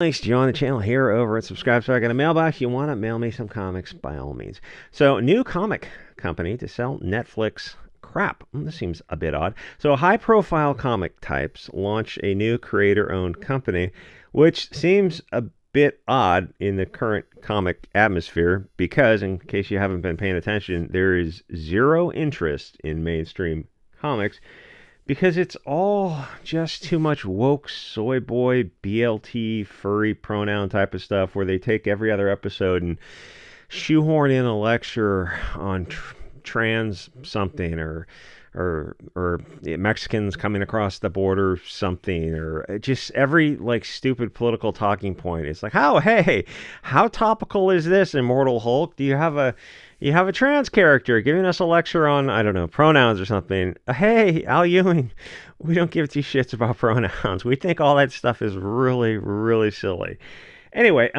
Thanks to join the channel here over at Subscribe. So I got a mailbox. You want to mail me some comics, by all means. So, new comic company to sell Netflix crap. This seems a bit odd. So, high-profile comic types launch a new creator-owned company, which seems a bit odd in the current comic atmosphere because, in case you haven't been paying attention, there is zero interest in mainstream comics because it's all just too much woke Soyboy, BLT, furry pronoun type of stuff where they take every other episode and shoehorn in a lecture on trans something or Mexicans coming across the border something, or just every like stupid political talking point. It's like, hey, how topical is this, Immortal Hulk? Do you have a trans character giving us a lecture on, I don't know, pronouns or something? Hey, Al Ewing, we don't give two shits about pronouns. We think all that stuff is really, really silly. Anyway,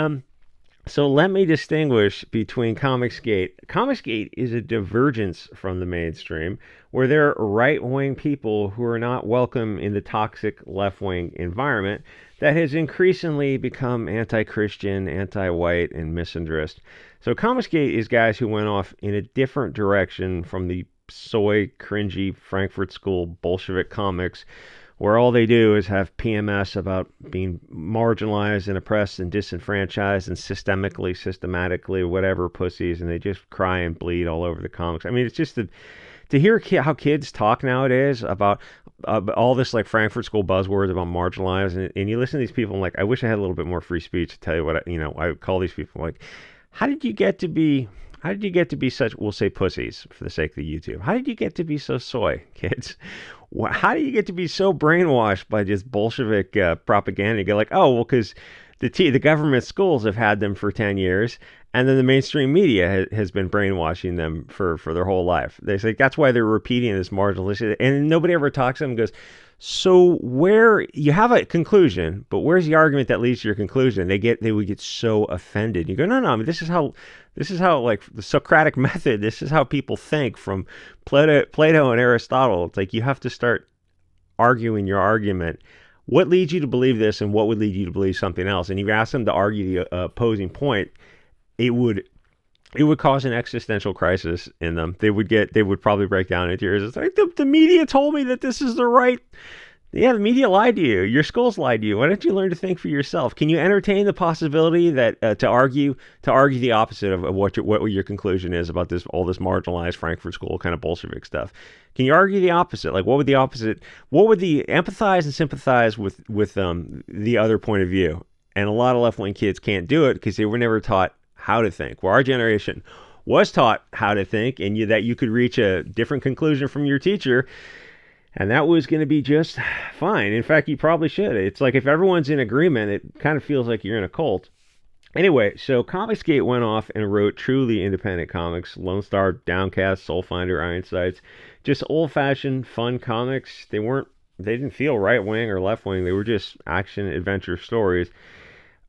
so let me distinguish between Comicsgate. Comicsgate is a divergence from the mainstream where there are right-wing people who are not welcome in the toxic left-wing environment that has increasingly become anti-Christian, anti-white, and misandrist. So Comicsgate is guys who went off in a different direction from the soy, cringy, Frankfurt School Bolshevik comics, where all they do is have PMS about being marginalized and oppressed and disenfranchised and systematically, whatever pussies, and they just cry and bleed all over the comics. I mean, it's just to hear how kids talk nowadays about all this like Frankfurt School buzzwords about marginalized, and you listen to these people, and like, I wish I had a little bit more free speech to tell you what I would call these people. Like, how did you get to be such, we'll say pussies for the sake of the YouTube? How did you get to be so soy, kids? How do you get to be so brainwashed by just Bolshevik propaganda? You go like, oh, well, because the government schools have had them for 10 years, and then the mainstream media has been brainwashing them for their whole life. They say that's why they're repeating this marginalization, and nobody ever talks to them and goes, so where you have a conclusion, but where's the argument that leads to your conclusion? They would get so offended. You go, no, I mean, this is how like the Socratic method, this is how people think from Plato and Aristotle. It's like you have to start arguing your argument. What leads you to believe this, and what would lead you to believe something else? And if you ask them to argue the opposing point, it would cause an existential crisis in them. They would probably break down in tears. It's like, the media told me that this is the right. Yeah, the media lied to you. Your schools lied to you. Why don't you learn to think for yourself? Can you entertain the possibility that to argue the opposite of what your conclusion is about all this marginalized Frankfurt School kind of Bolshevik stuff? Can you argue the opposite? Like, what would the empathize and sympathize with the other point of view? And a lot of left-wing kids can't do it because they were never taught how to think. Well, our generation was taught how to think, and that you could reach a different conclusion from your teacher, and that was going to be just fine. In fact, you probably should. It's like if everyone's in agreement, it kind of feels like you're in a cult. Anyway, so Comicsgate went off and wrote truly independent comics. Lone Star, Downcast, Soulfinder, Iron Sights. Just old-fashioned, fun comics. They didn't feel right-wing or left-wing. They were just action-adventure stories.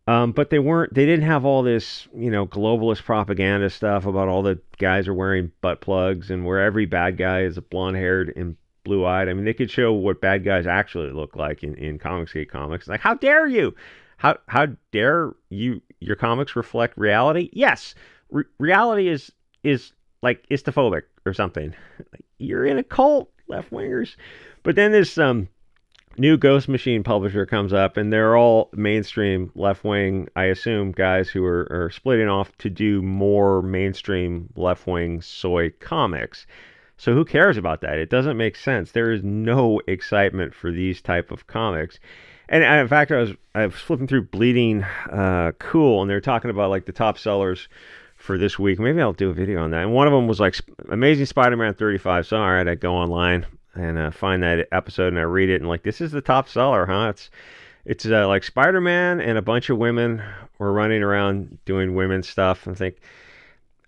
But they didn't have all this, globalist propaganda stuff about all the guys are wearing butt plugs and where every bad guy is blonde-haired and blue-eyed. I mean, they could show what bad guys actually look like in Comicsgate comics. Like, how dare you? How dare you? Your comics reflect reality? Yes, reality is like istophobic or something. Like, you're in a cult, left-wingers. But then this new Ghost Machine publisher comes up, and they're all mainstream left-wing, I assume, guys who are splitting off to do more mainstream left-wing soy comics. So who cares about that? It doesn't make sense. There is no excitement for these type of comics. And in fact, I was flipping through Bleeding Cool, and they're talking about like the top sellers for this week. Maybe I'll do a video on that. And one of them was like Amazing Spider-Man 35. So all right, I go online and find that episode, and I read it, and like, this is the top seller, huh? It's like Spider-Man and a bunch of women were running around doing women's stuff, and think,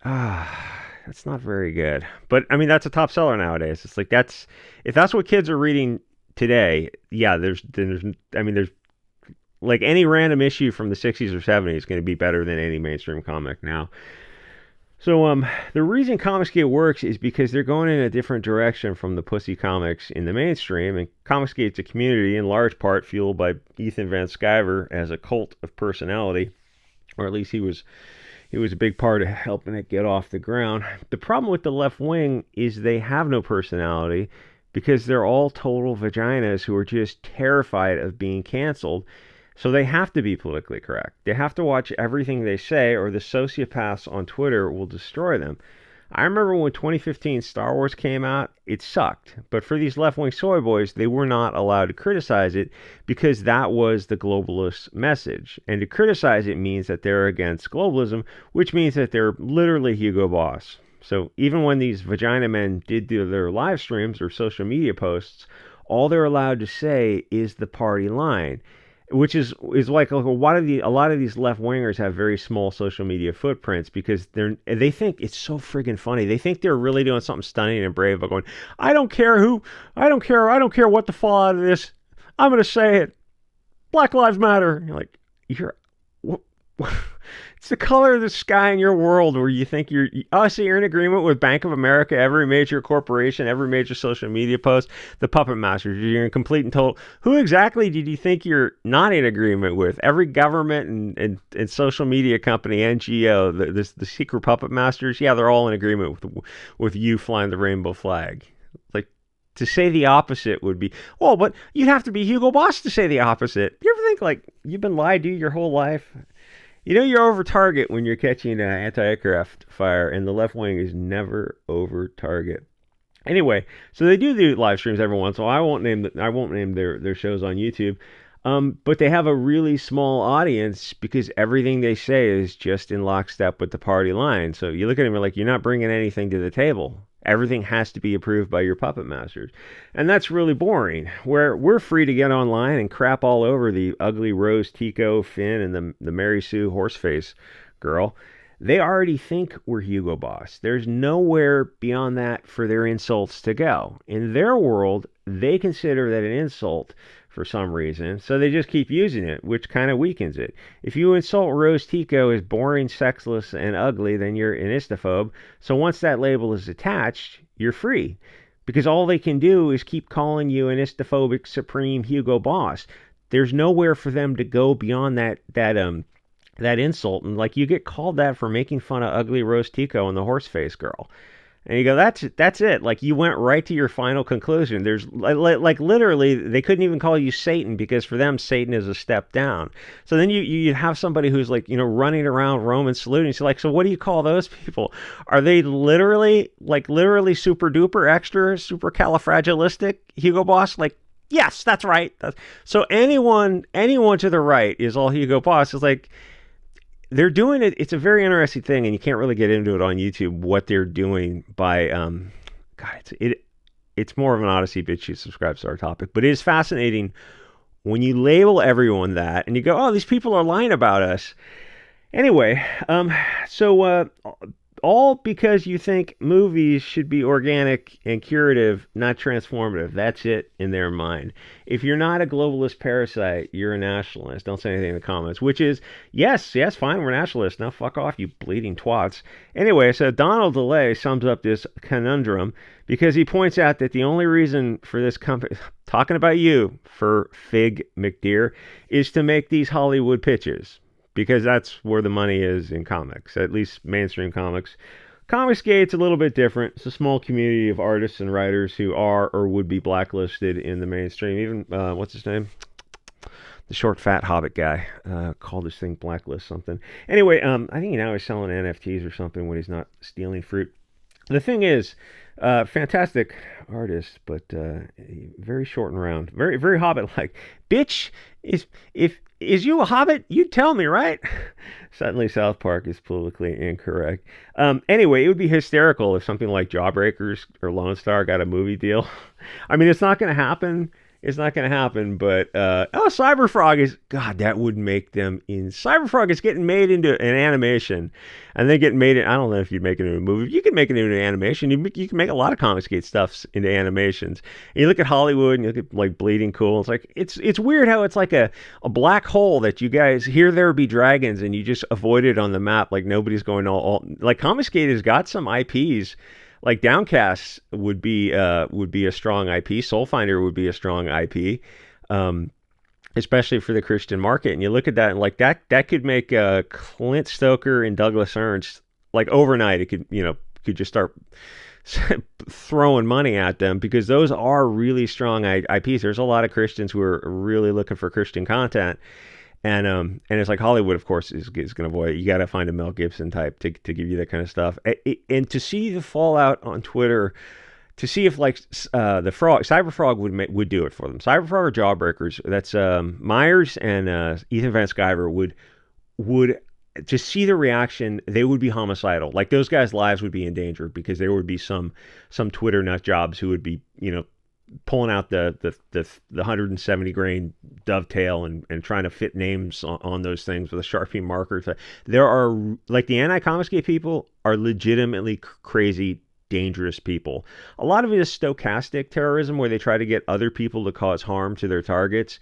that's not very good. But I mean, that's a top seller nowadays. It's like, if that's what kids are reading today, yeah, there's like any random issue from the 60s or 70s is going to be better than any mainstream comic now. So the reason Comicsgate works is because they're going in a different direction from the pussy comics in the mainstream, and Comicsgate's a community in large part fueled by Ethan Van Sciver as a cult of personality, or at least he was a big part of helping it get off the ground. The problem with the left wing is they have no personality because they're all total vaginas who are just terrified of being canceled. So they have to be politically correct. They have to watch everything they say, or the sociopaths on Twitter will destroy them. I remember when 2015 Star Wars came out, it sucked. But for these left-wing soy boys, they were not allowed to criticize it because that was the globalist message. And to criticize it means that they're against globalism, which means that they're literally Hugo Boss. So even when these vagina men did do their live streams or social media posts, all they're allowed to say is the party line, which is like a lot of these left wingers have very small social media footprints because they think it's so friggin' funny. They think they're really doing something stunning and brave by going, I don't care what the fallout of this. I'm gonna say it. Black Lives Matter. You're like, it's the color of the sky in your world where you think so you're in agreement with Bank of America, every major corporation, every major social media post, the puppet masters. You're in complete and total. Who exactly did you think you're not in agreement with? Every government and social media company, NGO, the secret puppet masters, yeah, they're all in agreement with you flying the rainbow flag. Like, to say the opposite would be, well, but you'd have to be Hugo Boss to say the opposite. You ever think, like, you've been lied to your whole life? You know you're over target when you're catching anti-aircraft fire, and the left wing is never over target. Anyway, so they do live streams every once in a while. I won't name their shows on YouTube, but they have a really small audience because everything they say is just in lockstep with the party line. So you look at them and you're like, you're not bringing anything to the table. Everything has to be approved by your puppet masters. And that's really boring. Where we're free to get online and crap all over the ugly Rose Tico, Finn, and the Mary Sue Horseface girl. They already think we're Hugo Boss. There's nowhere beyond that for their insults to go. In their world, they consider that an insult for some reason, so they just keep using it, which kind of weakens it. If you insult Rose Tico as boring, sexless, and ugly, then you're an istophobe. So once that label is attached, you're free. Because all they can do is keep calling you an istophobic supreme Hugo Boss. There's nowhere for them to go beyond that insult. And like, you get called that for making fun of ugly Rose Tico and the Horseface girl. And you go, that's it. Like, you went right to your final conclusion. There's like literally, they couldn't even call you Satan because for them, Satan is a step down. So then you have somebody who's like, running around Rome and saluting. So like, so what do you call those people? Are they literally super duper extra, super califragilistic Hugo Boss? Like, yes, that's right. So anyone to the right is all Hugo Boss. It's like, they're doing it. It's a very interesting thing, and you can't really get into it on YouTube. What they're doing by, it's more of an Odyssey. Bitch, you subscribe to our topic, but it is fascinating when you label everyone that, and you go, "Oh, these people are lying about us." Anyway, so all because you think movies should be organic and curative, not transformative. That's it in their mind. If you're not a globalist parasite, you're a nationalist. Don't say anything in the comments, which is, yes, fine, we're nationalists. Now fuck off, you bleeding twats. Anyway, so Donald DeLay sums up this conundrum because he points out that the only reason for this company, talking about you, for Fig McDeer, is to make these Hollywood pitches. Because that's where the money is in comics, at least mainstream comics. Comicsgate's a little bit different. It's a small community of artists and writers who are or would be blacklisted in the mainstream. Even, what's his name? The short, fat Hobbit guy called this thing Blacklist something. Anyway, I think now he's selling NFTs or something when he's not stealing fruit. The thing is, fantastic artist, but very short and round. Very, very Hobbit-like. Bitch, is you a Hobbit? You tell me, right? Suddenly South Park is politically incorrect. Anyway, it would be hysterical if something like Jawbreakers or Lone Star got a movie deal. I mean, it's not going to happen It's not going to happen. But Cyberfrog is God. That would make them in. Cyberfrog is getting made into an animation, and then getting made. I don't know if you'd make it into a movie. You can make it into an animation. You can make a lot of Comicsgate stuffs into animations. And you look at Hollywood, and you look at like Bleeding Cool. It's like it's weird how it's like a black hole that you guys here there be dragons, and you just avoid it on the map. Like nobody's going all like Comicsgate has got some IPs. Like Downcast would be a strong IP. Soulfinder would be a strong IP, especially for the Christian market. And you look at that, and like that could make Clint Stoker and Douglas Ernst like overnight. It could just start throwing money at them because those are really strong IPs. There's a lot of Christians who are really looking for Christian content. And it's like Hollywood, of course, is going to avoid it. You got to find a Mel Gibson type to give you that kind of stuff. And to see the fallout on Twitter, to see if like Cyberfrog would do it for them. Cyberfrog or Jawbreakers. That's Myers and Ethan Van Sciver would to see the reaction. They would be homicidal. Like those guys' lives would be in danger because there would be some Twitter nut jobs who would be pulling out the 170 grain dovetail and trying to fit names on those things with a Sharpie marker. There are like the anti-Comicsgate people are legitimately crazy, dangerous people. A lot of it is stochastic terrorism where they try to get other people to cause harm to their targets.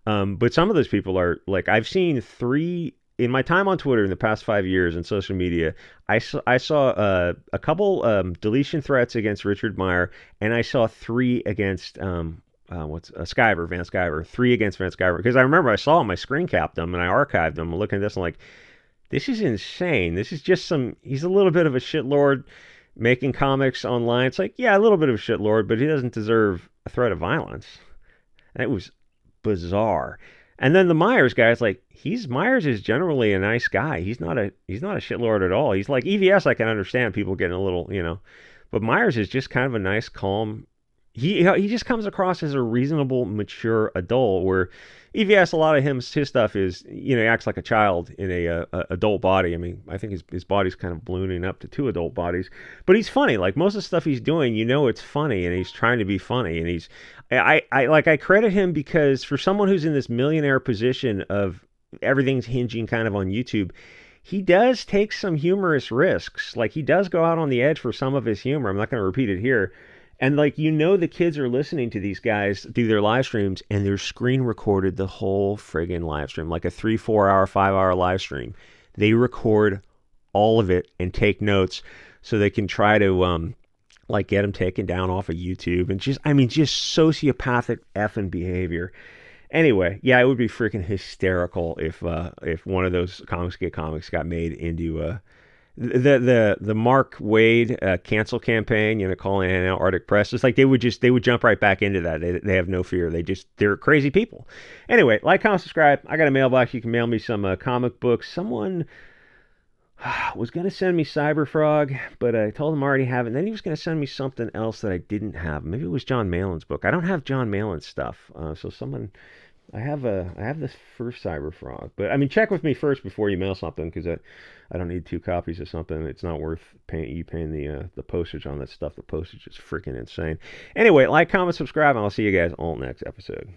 But some of those people are like, I've seen three in my time on Twitter in the past 5 years in social media. I saw a couple deletion threats against Richard Meyer, and I saw 3 against Van Sciver, 3 against Van Sciver. Because I remember I saw them, I screen capped them, and I archived them. I'm looking at this, and I'm like, this is insane. This is just he's a little bit of a shitlord making comics online. It's like, yeah, a little bit of a shitlord, but he doesn't deserve a threat of violence. And it was bizarre. And then the Myers guy is like, Myers is generally a nice guy. He's not a shitlord at all. He's like EVS. I can understand people getting a little, but Myers is just kind of a nice, calm. He just comes across as a reasonable, mature adult. Where EVS, a lot of his stuff is, he acts like a child in a adult body. I mean, I think his body's kind of ballooning up to 2 adult bodies. But he's funny. Like most of the stuff he's doing, it's funny, and he's trying to be funny, and I credit him because for someone who's in this millionaire position of everything's hinging kind of on YouTube, he does take some humorous risks. Like he does go out on the edge for some of his humor. I'm not going to repeat it here. And like, the kids are listening to these guys do their live streams, and they're screen recorded the whole friggin' live stream, like a 3, 4 hour, 5 hour live stream. They record all of it and take notes so they can try to, get them taken down off of YouTube, and just sociopathic effing behavior. Anyway, yeah, it would be freaking hysterical if one of those Comicsgate comics got made into the Mark Wade cancel campaign, calling out Arctic Press. It's like they would jump right back into that. They have no fear. They're crazy people. Anyway, like, comment, subscribe. I got a mailbox. You can mail me some comic books. Someone was going to send me Cyberfrog, but I told him I already have it. And then he was going to send me something else that I didn't have. Maybe it was John Malin's book. I don't have John Malin's stuff. So someone, I have this first Cyberfrog. But I mean, check with me first before you mail something, because I don't need 2 copies of something. It's not worth paying the postage on that stuff. The postage is freaking insane. Anyway, like, comment, subscribe, and I'll see you guys all next episode.